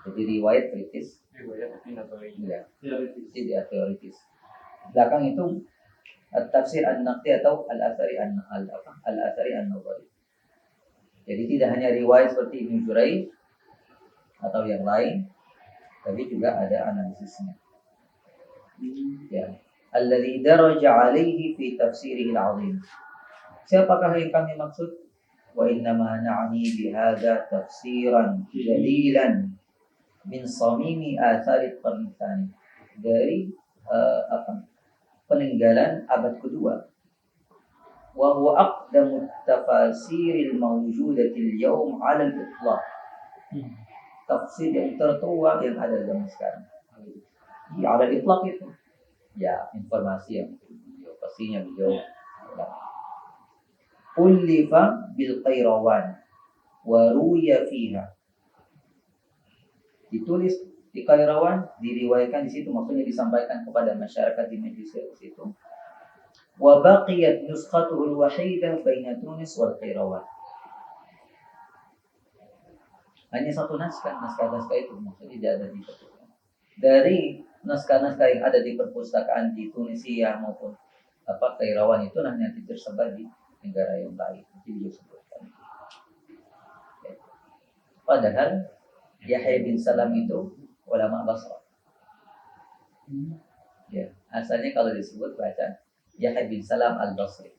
Jadi riwayat kritis. Riwayat tapi nazari. Ya. Teoritis. Teoritis. Belakang itu tafsir an-naqdi atau al-athari an-nazari. Jadi tidak hanya riwayat seperti Ibnu Jurayj atau yang lain, tapi juga ada analisisnya. Ya. Alladzi daraja alaihi fi tafsirihi al-'azim. Siapakah yang kami maksud? وإنما نعني بهذا تفسيرا جليلا من صميم آثار القرن الثاني dari peninggalan abad kedua. وهو أقدم التفاسير الموجودة اليوم على الإطلاق. Tafsir yang tertua yang ada zaman sekarang. Ya, ala itlaq itu. Ya, informasi yang pastinya beliau Ulifa bil Qairawan wa ruya fiha. Ditulis di Qairawan, diriwayatkan di situ, maksudnya disampaikan kepada masyarakat di majlis di situ. Wa baqiyat nuskhatuhu al-wahidah baina Tunis wal Qairawan. Hanya satu naskah itu maksudnya tidak ada di perpustakaan. Dari naskah-naskah yang ada di perpustakaan di Tunisia maupun Qairawan itu nanti tersebar di negara yang lain. Jadi disebutkan. Padahal Yahya bin Salam itu ulama Basra. Ya, asalnya kalau disebut baca Yahya bin Salam al-Basri.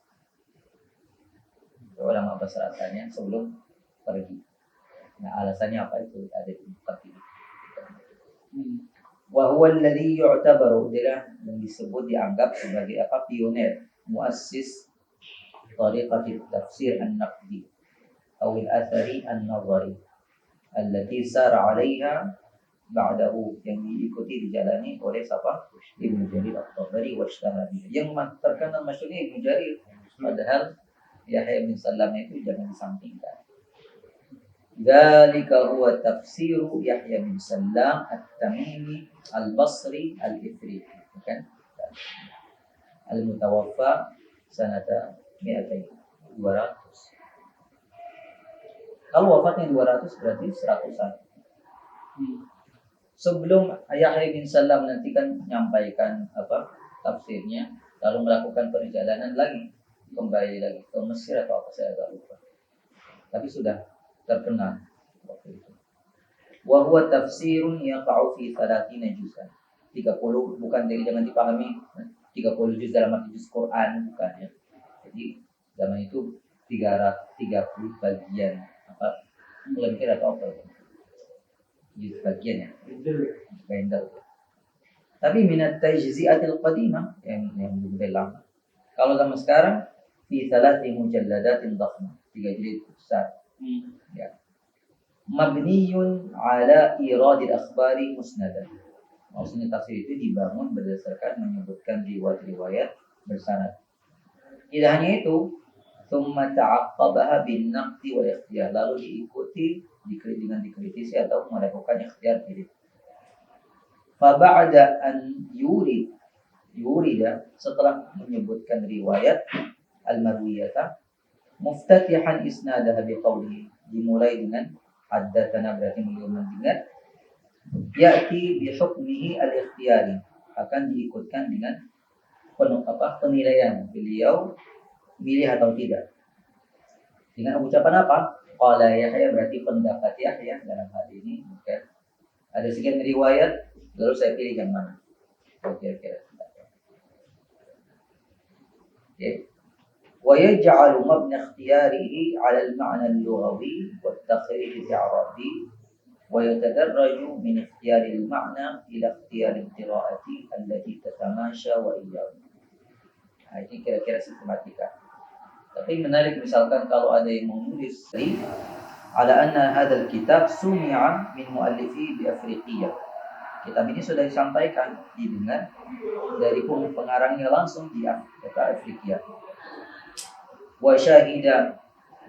Ulama Basra asalnya sebelum pergi. Nah, alasannya apa itu ada di buku ini. Wa huwa alladhi yu'tabaru, dia yang disebut dianggap sebagai pioner, muassis tariqat tafsir an-naqdi atau al-athari an-nazari allati sara 'alayha ba'dahu, yang diikuti dijalani oleh siapa? Ibnu Jarir at-Tabari wa Syarabi. Yang terkenal masyhurnya Ibnu Jarir, padahal Yahya bin Salam itu jangan disampingkan. Dzalika huwa tafsiru Yahya bin Salam at-Tamimi al-Basri al-Ifriqi, kan? Al-mutawaffa sanata 200. Kalau wafatnya 200 berarti 100-an. Sebelum Yahya bin Salam nanti kan menyampaikan tafsirnya, lalu melakukan perjalanan lagi, kembali lagi ke Mesir atau apa saya agak lupa. Tapi sudah terkenal waktu itu. Wa huwa tafsirun yaqa'u fi 30 juz'an. 30 bukan, dari jangan dipahami 30 juz dalam arti juz Quran, bukan ya. Jadi zaman itu 30 bagian lentir atau apa ya. Juz bagian ya. Bendel. Tapi minat tajzi'atil qadimah yang lebih lama. Kalau zaman sekarang fi 3 mujalladatin dhakhmah, 3 jilid besar. Ya. Mabniyun ala iradil akhbari musnadan. Maksudnya tafsir itu dibangun berdasarkan menyebutkan riwayat-riwayat bersanad. Tidak hanya itu, thumma ta'aqqabaha bin naqdi wal ikhtiyar, lalu diikuti dengan dikritisi atau melakukan ikhtiyar pilih. Fa ba'da an yurida, setelah menyebutkan riwayat al-marwiyata, muftatihan isnadaha biqawlihi, dimulai dengan haddatsana, berarti beliau mendengar, ya'ti bi hukmihi al-ikhtiyari, akan diikutkan dengan penilaian beliau milih atau tidak. Dengan ucapan apa? Qala Yahya, berarti pendapat Yahya dalam hal ini, okay. Ada sekian riwayat, lalu saya pilih yang mana? Kira-kira. Okay. ويجعل مبنى اختياره على المعنى اللغوي والتخريج الإعرابي ويتدرج من اختيار المعنى إلى اختيار القراءة التي تتماشى وإياه. Nah, ini kira-kira sistematika. Tapi menarik misalkan kalau ada yang menulis ala anna hadzal kitab sumi'a min muallifi bi Afriqiyah. Kitab ini sudah disampaikan, didengar dari pengarangnya langsung di Afriqiyah. Wa syahida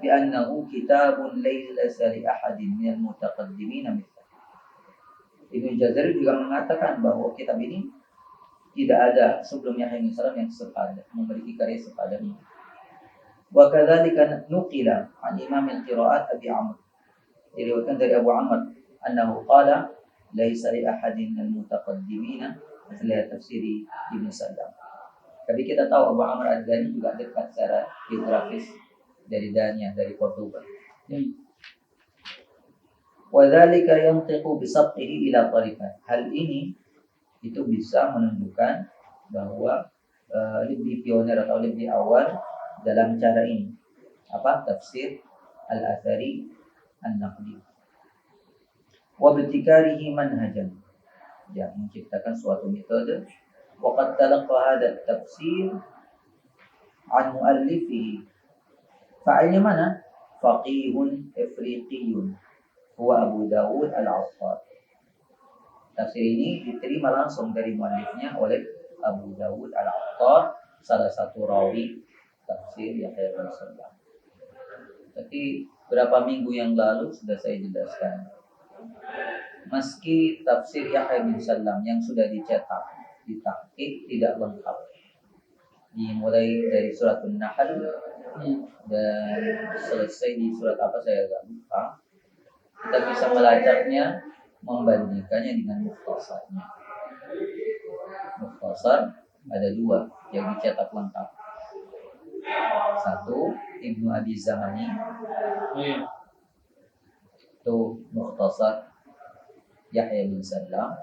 bi annahu kitabun laysa li ahadin minal mutaqaddimin mithlah. Ibnu Jazari juga mengatakan bahwa kitab ini tidak ada sebelum Yahya bin Salam yang sepadan, memiliki karya sepadan ini. Wa kadzalika nuqila an Imam al-Qira'at Abi Amr, diriwayatkan dari Abu Amr annahu qala laysa li ahadin minal mutaqaddimin mithla tafsiri Ibnu Salam. Tapi kita tahu Abu Amr Ad-Dani juga dekat secara geografis dari Dania, dari Portugal. Wa dzalika yantiqu bi sabqihi ila tariqat. Hal ini itu bisa menunjukkan bahwa lebih pioner atau lebih awal dalam cara ini. Tafsir al-athari an-naqli wa ibtikarihi manhajan, ya, menciptakan suatu metode. Wa qad talaqqa hadha at-tafsir an muallifihi, fa'ilnya mana? Faqihun Afriqiyun huwa Abu Dawud al-Attar. Tafsir ini diterima langsung dari muallifnya oleh Abu Dawud al-Attar, salah satu rawi tafsir Yahya bin Sallam. Tapi berapa minggu yang lalu sudah saya jelaskan, meski tafsir Yahya bin Sallam yang sudah dicetak, ditahqiq, tidak lengkap, dimulai dari surat An-Nahl dan selesai di surat apa saya agak lupa, kita bisa melacaknya, membandingkannya dengan mukhtasarnya. Mukhtasar ada dua yang dicetak lengkap. Satu Ibnu Abi Zamani, itu mukhtasar Yahya bin Sallam.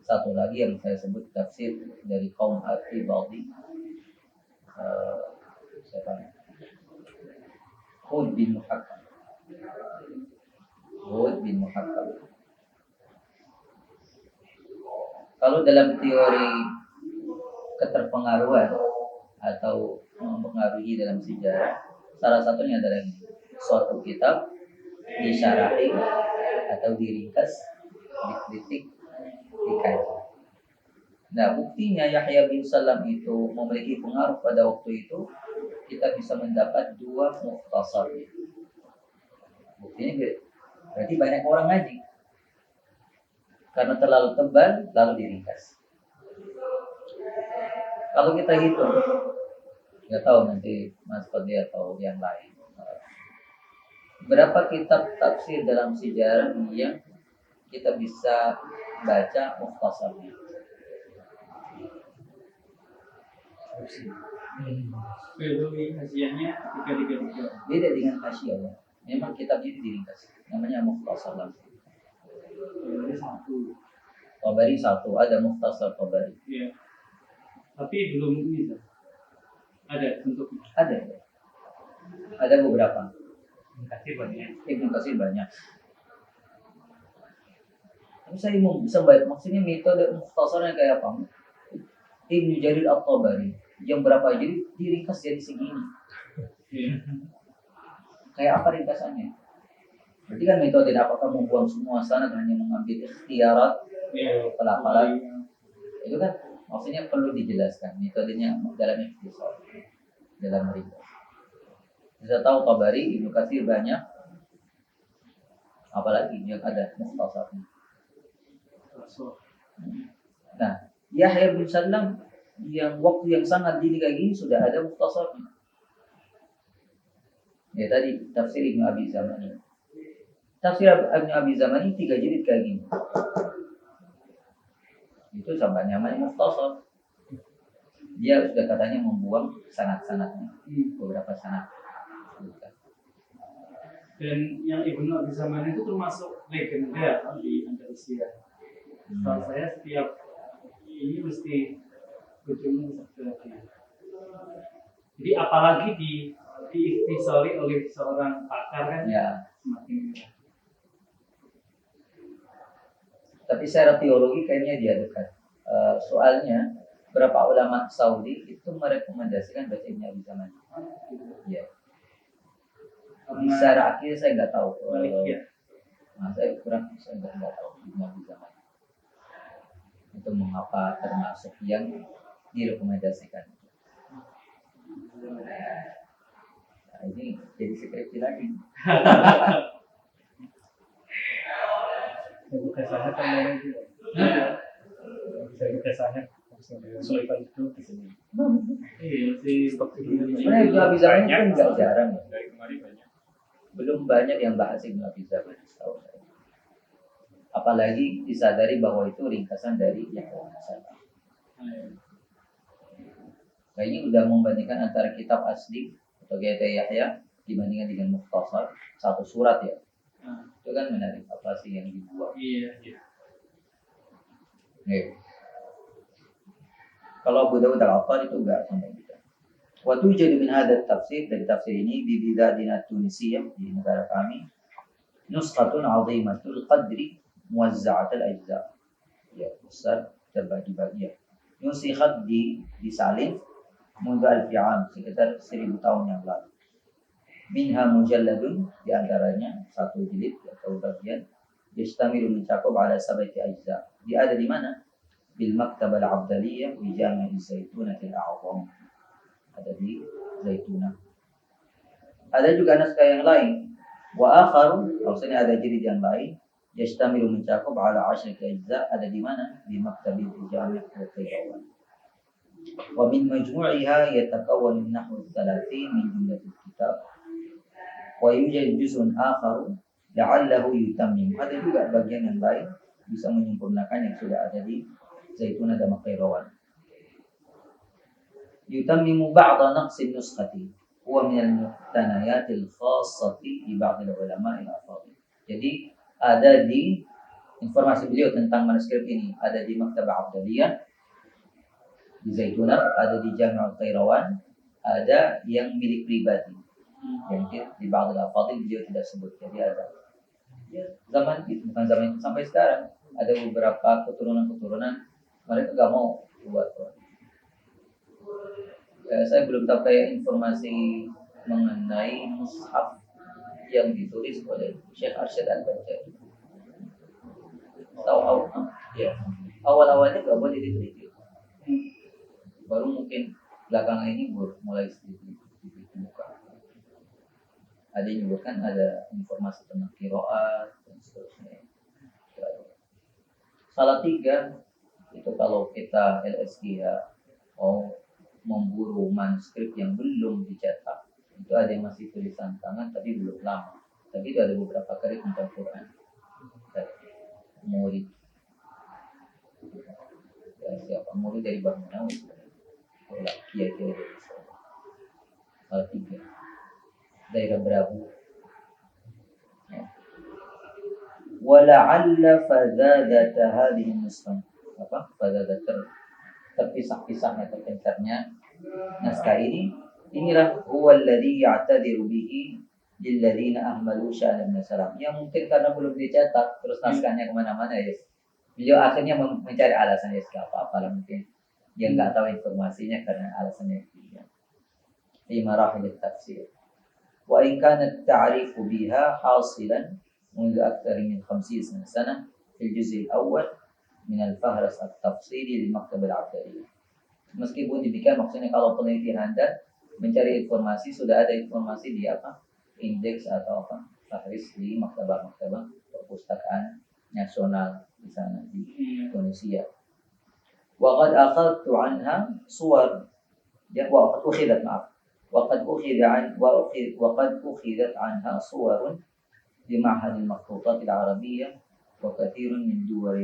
Satu lagi yang saya sebut tafsir dari kaum Al-Ibadi, siapa? Hud bin Muhakkam. Hud bin Muhakkam. Kalau dalam teori keterpengaruhan atau mempengaruhi dalam sejarah, salah satunya adalah ini. Suatu kitab disyarahi atau diringkas, dikritik, dikaitkan. Nah, buktinya Yahya bin Sallam itu memiliki pengaruh pada waktu itu, kita bisa mendapat dua mukhtasar. Buktinya berarti banyak orang ngaji. Karena terlalu tebal, lalu diringkas. Kalau kita hitung, nggak tahu nanti Mas Fadli atau yang lain, berapa kitab tafsir dalam sejarah yang kita bisa baca mukhtasarnya? Hasiahnya 333. Beda dengan hasyah. Memang kitab itu diringkas, namanya mukhtasar langsung. Tabari satu, ada mukhtasar Tabari. Iya. Tapi belum ini kan? Ada bentuknya. Ada beberapa. Kasih banyak. Ibnu Katsir banyak. Tapi saya mau bisa baca, maksudnya metode mukhtasarnya kayak apa? Ibnu Jarir At-Tabari yang berapa jadi diringkas jadi segini. Iya. Kayak apa ringkasannya? Berarti kan metode, apakah membuang semua sanad, hanya mengambil ikhtiarat, pelafalan? Itu kan maksudnya perlu dijelaskan metodenya dalam ikhtisar, dalam ringkas. Bisa tahu Tabari, Ibnu Katsir banyak, apalagi yang ada mukhtasarnya. Nah, Yahya bin Sallam yang waktu yang sangat dini kayak gini sudah ada mukhtasarnya. Ya tadi tafsir Ibnu Abi Zamani. Tafsir Ibnu Abi Zamani 3 jilid kayak gini. Itu sampai namanya mukhtasar. Dia sudah katanya membuang sanad-sanadnya, beberapa sanad. Dan yang Ibnu Abi Zamani itu termasuk legenda di Andalusia. Kalau saya setiap ini mesti berjumpa seperti. Jadi apalagi diikhtisari oleh seorang pakar kan, ya. Semakin. Tapi secara teologi kayaknya dia dekat. Soalnya berapa ulama Saudi itu merekomendasikan baca Ibnu Abi Zamani. Ya. Secara akhir saya nggak tahu. Saya nggak tahu Ibnu Abi Zamani itu mengapa termasuk yang direkomendasikan. Nah, ini jadi skripsi lagi. Bukan sangat kan juga. Bisa bukan sangat. Soalnya itu di sini. Iya sih. Sebenarnya Ibnu Abi Zamani kan nggak jarang. Dari kemarin banyak. Belum banyak yang bahas Ibnu Abi Zamani, setahu saya. Apalagi disadari bahwa itu ringkasan dari Yahya bin Sallam. Kayaknya udah membandingkan antara kitab asli atau Yahya dibandingkan dengan mukhtasar satu surat ya. Itu kan menarik, apa sih yang dibuat? Iya. Nih. Kalau Abu Dawud al-Attar itu enggak sampai gitu. Wa tujadu min hadha tafsir, dari tafsir ini di biladina Tunisia, di negara kami, nuskhatun 'azimatul qadri muwazza'atul ajza. Ya, besar terbagi-bagi ya. Nusikhat disalin mundu alfi 'am, sekitar 1000 tahun yang lalu. Minha mujalladun, di antaranya satu jilid atau bagian, yastamilu mencakup ala sabati ajza. Dia ada di mana? Bil Maktabah Al-Abdaliyah di Jami' Zaitunah Al-A'zam. Ada di Zaitunah. Ada juga naskah yang lain. Wa akharu, maksudnya ada jilid yang lain, yastamilu mencakup ala 10 ajza. Ada di mana? Di Maktabah Jami' Al-Qayrawan. Wa min majmu'iha yatakawwan min nahwi 30 min jumlatil kitab. Wa yujad juz'un akharu la'allahu yutammim. Ada juga bagian yang lain bisa menyempurnakan yang sudah ada di Zaitunah dan Qayrawan. Yutammimu ba'da naqsin nuskhati huwa min al-muhtanayatil khassati di ba'd al-ulama al-afadil. Jadi ada di informasi beliau tentang manuskrip ini ada di Maktabah Abdaliyah di Zaitunah, ada di Jami' Al-Qayrawan, ada yang milik pribadi. Yang di ba'd al-afadil beliau tidak sebut. Jadi ada ya, zaman itu, bukan zaman itu, sampai sekarang ada beberapa keturunan-keturunan mereka gak mau buat. Ya, saya belum tahu kayak informasi mengenai mushaf yang ditulis oleh Syekh Arsyad Al-Bajjali. Tahu ya, awal-awalnya gak boleh diteliti. Baru mungkin belakangan ini mulai sedikit dibuka. Ada yang menyebutkan ada informasi tentang qiraat dan seterusnya. Salah tiga itu kalau kita LSG ya mau memburu manuskrip yang belum dicetak, itu ada yang masih tulisan tangan tapi belum lama. Tapi itu ada beberapa kali tentang Quran. Murid ya, siapa murid dari Bang Nawawi, kiai-kiai dari salah tiga daerah Berabu. Wala'alla fadzadata hadhihi nuskhah, terpisah-pisahnya, terpencarnya naskah ini, inilah huwa alladhi ya'tadiru bihi lilladzina ahmalu sya'na min salam. Ya mungkin karena belum dicetak terus naskahnya kemana-mana ya. Beliau akhirnya mencari alasan ya apa-apa lah, mungkin dia nggak tahu informasinya karena alasannya dia. Di marahil tafsir. Wa in kana at-ta'rifu biha hasilan منذ أكثر من 50 سنة في الجزء الأول من الفهرس التفصيلي للمكتبة العبدالية. Meskipun demikian, maksudnya kalau penelitian Anda mencari informasi, sudah ada informasi di indeks atau fahris di maktabah-maktabah perpustakaan nasional di sana di Indonesia. Wa qad akhadtu anha suwar, ya wa qad ukhidat anha suwarun di Ma'had al-Makhtutat al-Arabiyyah wa katsirun min duwal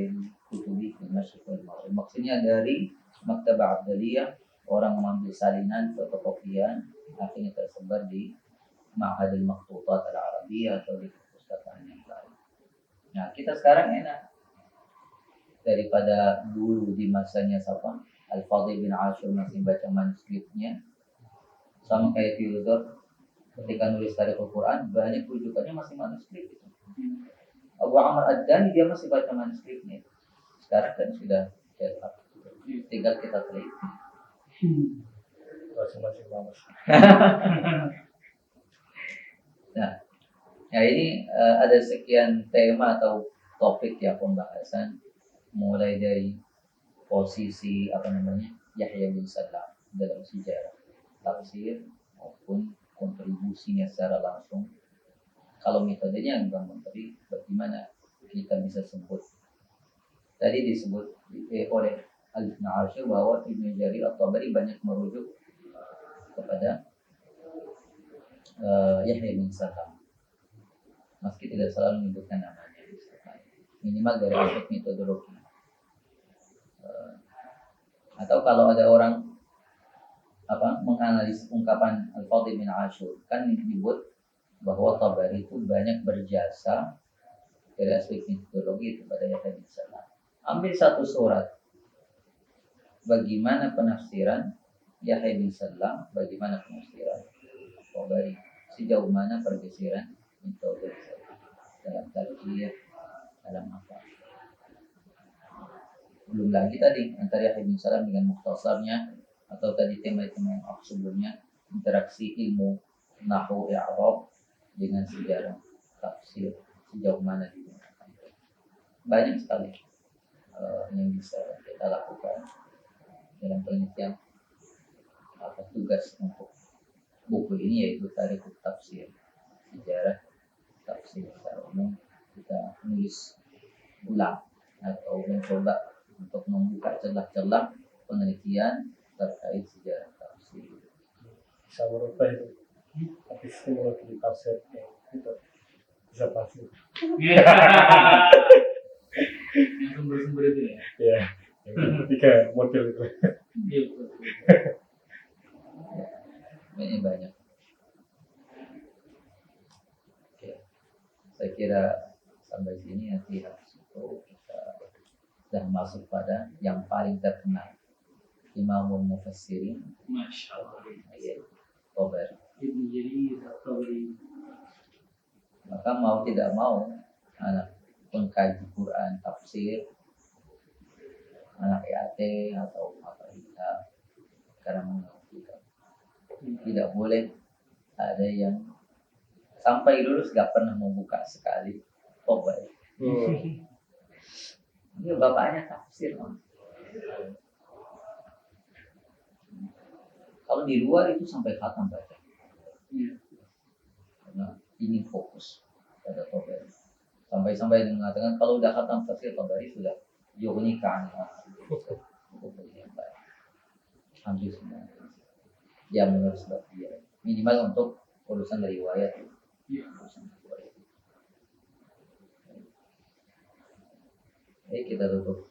kutubi fil Masyriq wal Maghrib. Maksudnya dari Maktabah Abdaliyah orang mengambil salinan fotokopian akhirnya tersebar di Ma'had al-Makhtutat al-Arabiyyah atau di perpustakaan yang lain. Nah, kita sekarang enak daripada dulu di masanya Al-Fadhil bin Ashur masih baca manuskripnya, sama kayak Theodor ketika nulis Tarikhul Quran, banyak rujukannya masih manuskrip gitu. Abu Amr Ad-Dani dia masih baca manuskripnya. Sekarang kan sudah cetak, tinggal kita teliti. Masing-masing bagus. Nah, ini ada sekian tema atau topik ya pembahasan, mulai dari posisi Yahya bin Salam dalam sejarah tafsir maupun kontribusinya secara langsung. Kalau metodenya gampang, tapi bagaimana kita bisa sebut? Tadi disebut oleh Al-Ibn Ashur bahwa Ibn Jarir At-Tabari banyak merujuk kepada Yahya bin Salam, meski tidak selalu menyebutkan namanya, minimal dari aspek metodologi. Atau kalau ada orang menganalisis ungkapan Al-Fadhil bin Ashur, kan disebut bahwa Tabari itu banyak berjasa dari aspek metodologi kepada Yahya bin Salam. Ambil satu surat, bagaimana penafsiran Yahya bin Salam, bagaimana penafsiran Tabari, sejauh mana pergeseran metode dalam tafsir, dalam apa? Belum lagi tadi antara Yahya bin Salam dengan mukhtasarnya, atau tadi tema-tema yang sebelumnya, interaksi ilmu nahwu i'rab dengan sejarah tafsir, sejauh mana digunakan. Banyak sekali yang bisa kita lakukan dalam penelitian. Apa tugas untuk buku ini, yaitu tarikh tafsir, sejarah tafsir secara umum. Kita menulis ulang atau mencoba untuk membuka celah-celah penelitian terkait sejarah tafsir. Bisa merubah itu. Tapi semua di tafsir itu bisa pasti. Yang sumber-sumber itu ya. Ya, yang ketiga model itu. Iya, betul. Ini banyak. Oke. Saya kira sampai sini nanti habis itu kita sudah masuk pada yang paling terkenal, Imamul Mufassirin, Masya Allah. Tabari. Ibnu Jarir At-Tabari. Maka mau tidak mau anak pengkaji Quran, tafsir, anak IAT atau apa kita sekarang mengerti, tidak boleh ada yang sampai lulus gak pernah membuka sekali Tabari. Ini bapaknya tafsir, Om. Kalau di luar itu sampai khatam baca. Iya. Karena ingin fokus pada Tabari. Sampai-sampai dia mengatakan kalau udah khatam tafsir Tabari sudah yughni ka'an. Hampir semua. Ya menurut sebab dia. Minimal untuk urusan dari riwayat. Iya. Urusan riwayat. Kita tutup